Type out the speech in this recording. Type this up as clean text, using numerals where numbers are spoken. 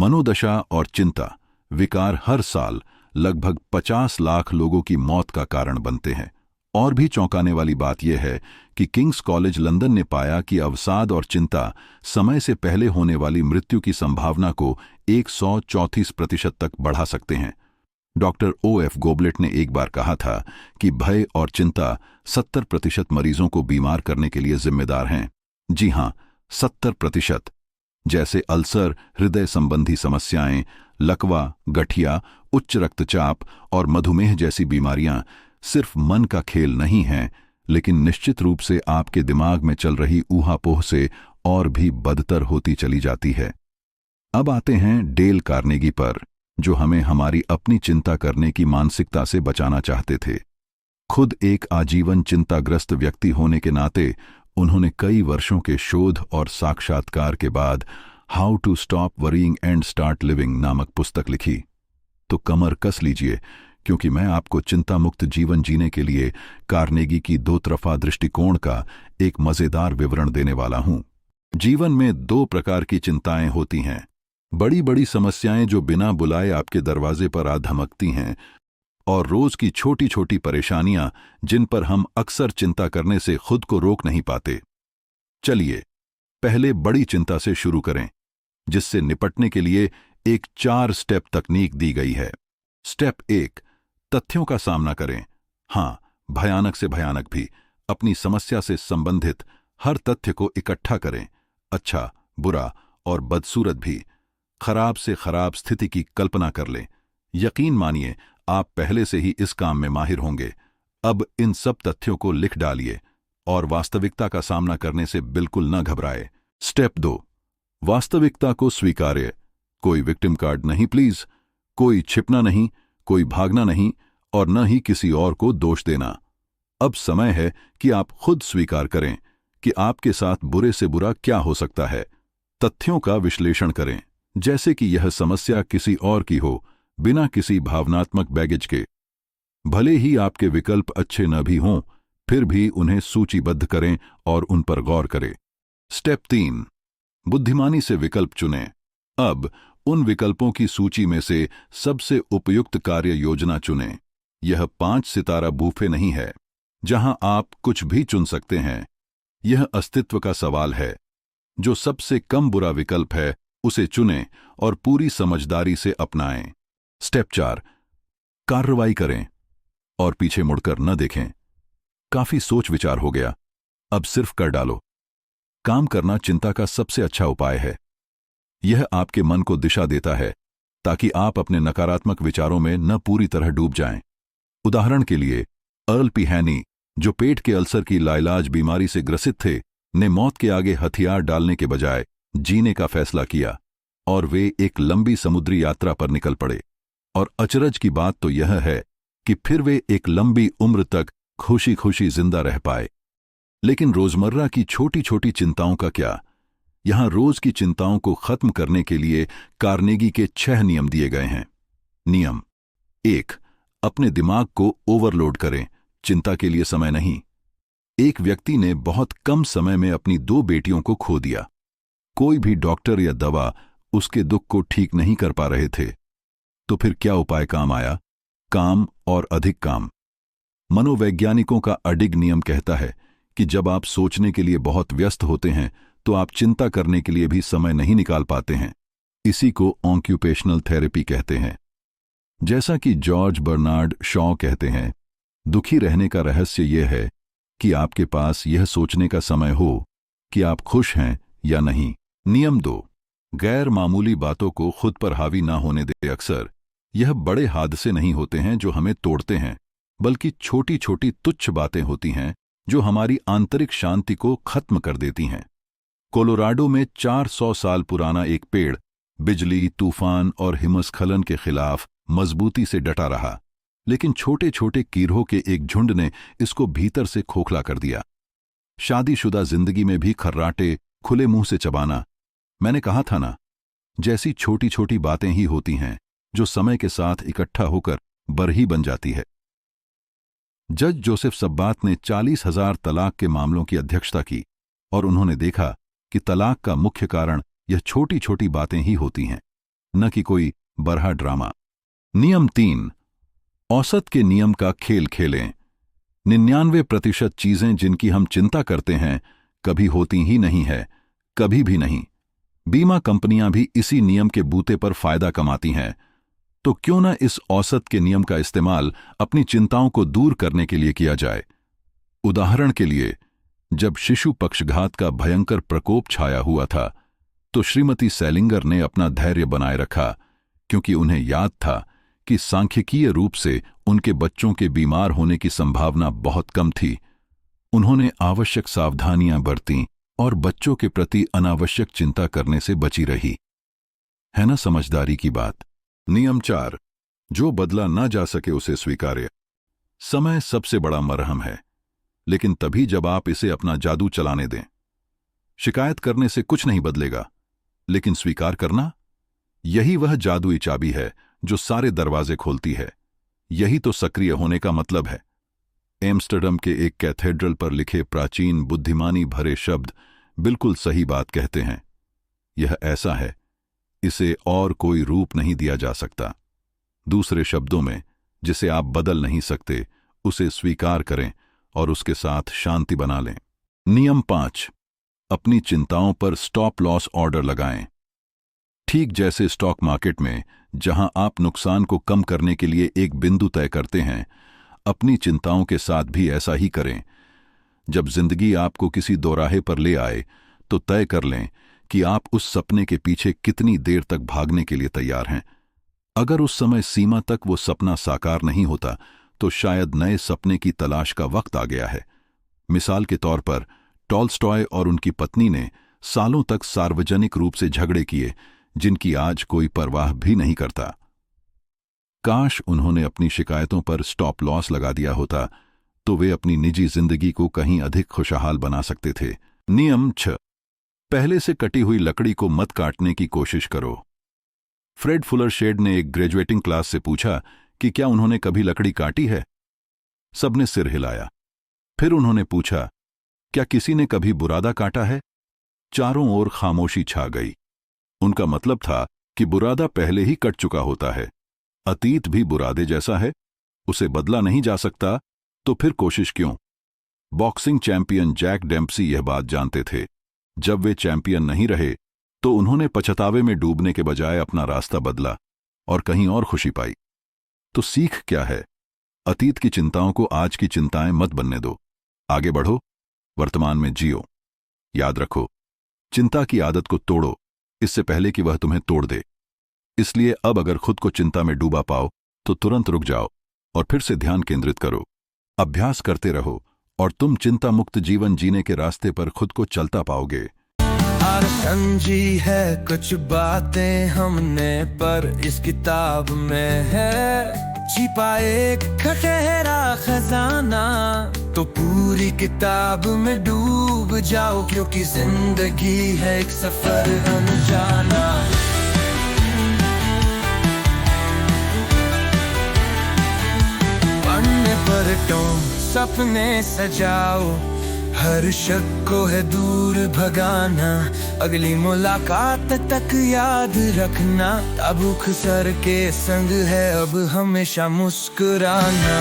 मनोदशा और चिंता विकार हर साल लगभग 50 लाख लोगों की मौत का कारण बनते हैं। और भी चौंकाने वाली बात यह है कि किंग्स कॉलेज लंदन ने पाया कि अवसाद और चिंता समय से पहले होने वाली मृत्यु की संभावना को 134% तक बढ़ा सकते हैं। Doctor O.F. गोबलेट ने एक बार कहा था कि भय और चिंता 70% मरीजों को बीमार करने के लिए जिम्मेदार हैं। जी हां, 70%। जैसे अल्सर, हृदय संबंधी समस्याएं, लकवा, गठिया, उच्च रक्तचाप और मधुमेह जैसी बीमारियां सिर्फ मन का खेल नहीं हैं, लेकिन निश्चित रूप से आपके दिमाग में चल रही ऊहापोह से और भी बदतर होती चली जाती है। अब आते हैं डेल कार्नेगी पर, जो हमें हमारी अपनी चिंता करने की मानसिकता से बचाना चाहते थे। खुद एक आजीवन चिंताग्रस्त व्यक्ति होने के नाते उन्होंने कई वर्षों के शोध और साक्षात्कार के बाद how to stop worrying and start living नामक पुस्तक लिखी। तो कमर कस लीजिए, क्योंकि मैं आपको चिंता मुक्त जीवन जीने के लिए कार्नेगी की दो तरफा दृष्टिकोण का एक मजेदार विवरण देने वाला हूं। जीवन में दो प्रकार की चिंताएं होती हैं। बड़ी बड़ी समस्याएं जो बिना बुलाए आपके दरवाजे पर आ धमकती हैं, और रोज की छोटी छोटी परेशानियां जिन पर हम अक्सर चिंता करने से खुद को रोक नहीं पाते। चलिए पहले बड़ी चिंता से शुरू करें, जिससे निपटने के लिए एक 4 स्टेप तकनीक दी गई है। स्टेप 1, तथ्यों का सामना करें। हां, भयानक से भयानक भी। अपनी समस्या से संबंधित हर तथ्य को इकट्ठा करें, अच्छा, बुरा और बदसूरत भी। खराब से खराब स्थिति की कल्पना कर लें। यकीन मानिए, आप पहले से ही इस काम में माहिर होंगे। अब इन सब तथ्यों को लिख डालिए और वास्तविकता का सामना करने से बिल्कुल न घबराए। स्टेप 2, वास्तविकता को स्वीकार्य। कोई विक्टिम कार्ड नहीं प्लीज, कोई छिपना नहीं, कोई भागना नहीं, और न ही किसी और को दोष देना। अब समय है कि आप खुद स्वीकार करें कि आपके साथ बुरे से बुरा क्या हो सकता है। तथ्यों का विश्लेषण करें, जैसे कि यह समस्या किसी और की हो, बिना किसी भावनात्मक बैगेज के। भले ही आपके विकल्प अच्छे न भी हों, फिर भी उन्हें सूचीबद्ध करें और उन पर गौर करें। स्टेप 3, बुद्धिमानी से विकल्प चुनें। अब उन विकल्पों की सूची में से सबसे उपयुक्त कार्य योजना चुनें। यह 5 सितारा बूफे नहीं है, जहां आप कुछ भी चुन सकते हैं। यह अस्तित्व का सवाल है। जो सबसे कम बुरा विकल्प है, उसे चुनें और पूरी समझदारी से अपनाएं। स्टेप 4, कार्रवाई करें और पीछे मुड़कर न देखें। काफी सोच विचार हो गया, अब सिर्फ कर डालो। काम करना चिंता का सबसे अच्छा उपाय है। यह आपके मन को दिशा देता है, ताकि आप अपने नकारात्मक विचारों में न पूरी तरह डूब जाएं। उदाहरण के लिए, अर्ल पी हैनी, जो पेट के अल्सर की लाइलाज बीमारी से ग्रसित थे, ने मौत के आगे हथियार डालने के बजाय जीने का फैसला किया, और वे एक लंबी समुद्री यात्रा पर निकल पड़े। और अचरज की बात तो यह है कि फिर वे एक लंबी उम्र तक खुशी खुशी जिंदा रह पाए। लेकिन रोजमर्रा की छोटी छोटी चिंताओं का क्या? यहां रोज की चिंताओं को खत्म करने के लिए कार्नेगी के 6 नियम दिए गए हैं। नियम 1, अपने दिमाग को ओवरलोड करें, चिंता के लिए समय नहीं। एक व्यक्ति ने बहुत कम समय में अपनी 2 बेटियों को खो दिया। कोई भी डॉक्टर या दवा उसके दुख को ठीक नहीं कर पा रहे थे। तो फिर क्या उपाय काम आया? काम और अधिक काम। मनोवैज्ञानिकों का अडिग नियम कहता है कि जब आप सोचने के लिए बहुत व्यस्त होते हैं, तो आप चिंता करने के लिए भी समय नहीं निकाल पाते हैं। इसी को ऑक्यूपेशनल थेरेपी कहते हैं। जैसा कि जॉर्ज बर्नार्ड शॉ कहते हैं, दुखी रहने का रहस्य यह है कि आपके पास यह सोचने का समय हो कि आप खुश हैं या नहीं। नियम 2, गैर मामूली बातों को खुद पर हावी ना होने दें। अक्सर यह बड़े हादसे नहीं होते हैं जो हमें तोड़ते हैं, बल्कि छोटी छोटी तुच्छ बातें होती हैं जो हमारी आंतरिक शांति को खत्म कर देती हैं। कोलोराडो में 400 साल पुराना एक पेड़ बिजली, तूफान और हिमस्खलन के खिलाफ मजबूती से डटा रहा, लेकिन छोटे छोटे कीड़ों के एक झुंड ने इसको भीतर से खोखला कर दिया। शादीशुदा जिंदगी में भी खर्राटे खुले मुंह से चबाना। मैंने कहा था ना, जैसी छोटी छोटी बातें ही होती हैं जो समय के साथ इकट्ठा होकर बरही बन जाती है। जज जोसेफ सब्बात ने 40,000 तलाक के मामलों की अध्यक्षता की, और उन्होंने देखा कि तलाक का मुख्य कारण यह छोटी छोटी बातें ही होती हैं। न कि कोई बरहा ड्रामा। नियम 3, औसत के नियम का खेल खेलें। 99% चीजें जिनकी हम चिंता करते हैं कभी होती ही नहीं है, कभी भी नहीं। बीमा कंपनियां भी इसी नियम के बूते पर फायदा कमाती हैं। तो क्यों न इस औसत के नियम का इस्तेमाल अपनी चिंताओं को दूर करने के लिए किया जाए। उदाहरण के लिए, जब शिशु पक्षघात का भयंकर प्रकोप छाया हुआ था तो श्रीमती सेलिंगर ने अपना धैर्य बनाए रखा, क्योंकि उन्हें याद था कि सांख्यिकीय रूप से उनके बच्चों के बीमार होने की संभावना बहुत कम थी। उन्होंने आवश्यक सावधानियां बरतीं और बच्चों के प्रति अनावश्यक चिंता करने से बची रही। है ना समझदारी की बात। नियम 4, जो बदला ना जा सके उसे स्वीकार्य। समय सबसे बड़ा मरहम है, लेकिन तभी जब आप इसे अपना जादू चलाने दें। शिकायत करने से कुछ नहीं बदलेगा, लेकिन स्वीकार करना, यही वह जादुई चाबी है जो सारे दरवाजे खोलती है। यही तो सक्रिय होने का मतलब है। एम्स्टर्डम के एक कैथेड्रल पर लिखे प्राचीन बुद्धिमानी भरे शब्द बिल्कुल सही बात कहते हैं। यह ऐसा है, इसे और कोई रूप नहीं दिया जा सकता। दूसरे शब्दों में, जिसे आप बदल नहीं सकते, उसे स्वीकार करें और उसके साथ शांति बना लें। नियम 5, अपनी चिंताओं पर स्टॉप लॉस ऑर्डर लगाएं। ठीक जैसे स्टॉक मार्केट में, जहां आप नुकसान को कम करने के लिए एक बिंदु तय करते हैं, अपनी चिंताओं के साथ भी ऐसा ही करें। जब जिंदगी आपको किसी दोराहे पर ले आए तो तय कर लें कि आप उस सपने के पीछे कितनी देर तक भागने के लिए तैयार हैं। अगर उस समय सीमा तक वो सपना साकार नहीं होता तो शायद नए सपने की तलाश का वक्त आ गया है। मिसाल के तौर पर टॉल्स्टॉय और उनकी पत्नी ने सालों तक सार्वजनिक रूप से झगड़े किए, जिनकी आज कोई परवाह भी नहीं करता। काश उन्होंने अपनी शिकायतों पर स्टॉप लॉस लगा दिया होता तो वे अपनी निजी जिंदगी को कहीं अधिक खुशहाल बना सकते थे। नियम 6, पहले से कटी हुई लकड़ी को मत काटने की कोशिश करो। फ्रेड फुलरशेड ने एक ग्रेजुएटिंग क्लास से पूछा कि क्या उन्होंने कभी लकड़ी काटी है। सबने सिर हिलाया। फिर उन्होंने पूछा, क्या किसी ने कभी बुरादा काटा है? चारों ओर खामोशी छा गई। उनका मतलब था कि बुरादा पहले ही कट चुका होता है। अतीत भी बुरादे जैसा है, उसे बदला नहीं जा सकता, तो फिर कोशिश क्यों? बॉक्सिंग चैंपियन जैक डेम्पसी यह बात जानते थे। जब वे चैंपियन नहीं रहे तो उन्होंने पछतावे में डूबने के बजाय अपना रास्ता बदला और कहीं और खुशी पाई। तो सीख क्या है? अतीत की चिंताओं को आज की चिंताएं मत बनने दो। आगे बढ़ो, वर्तमान में जियो। याद रखो, चिंता की आदत को तोड़ो इससे पहले कि वह तुम्हें तोड़ दे। इसलिए अब अगर खुद को चिंता में डूबा पाओ तो तुरंत रुक जाओ और फिर से ध्यान केंद्रित करो। अभ्यास करते रहो और तुम चिंता मुक्त जीवन जीने के रास्ते पर खुद को चलता पाओगे। और समझी है कुछ बातें हमने, पर इस किताब में है छिपा एक गहरा खजाना। तो पूरी किताब में डूब जाओ, क्योंकि जिंदगी है एक सफर अनजाना। पन्ने पर तुम सपने सजाओ, हर शक को है दूर भगाना। अगली मुलाकात तक याद रखना, ताबूक सर के संग है अब हमेशा मुस्कुराना।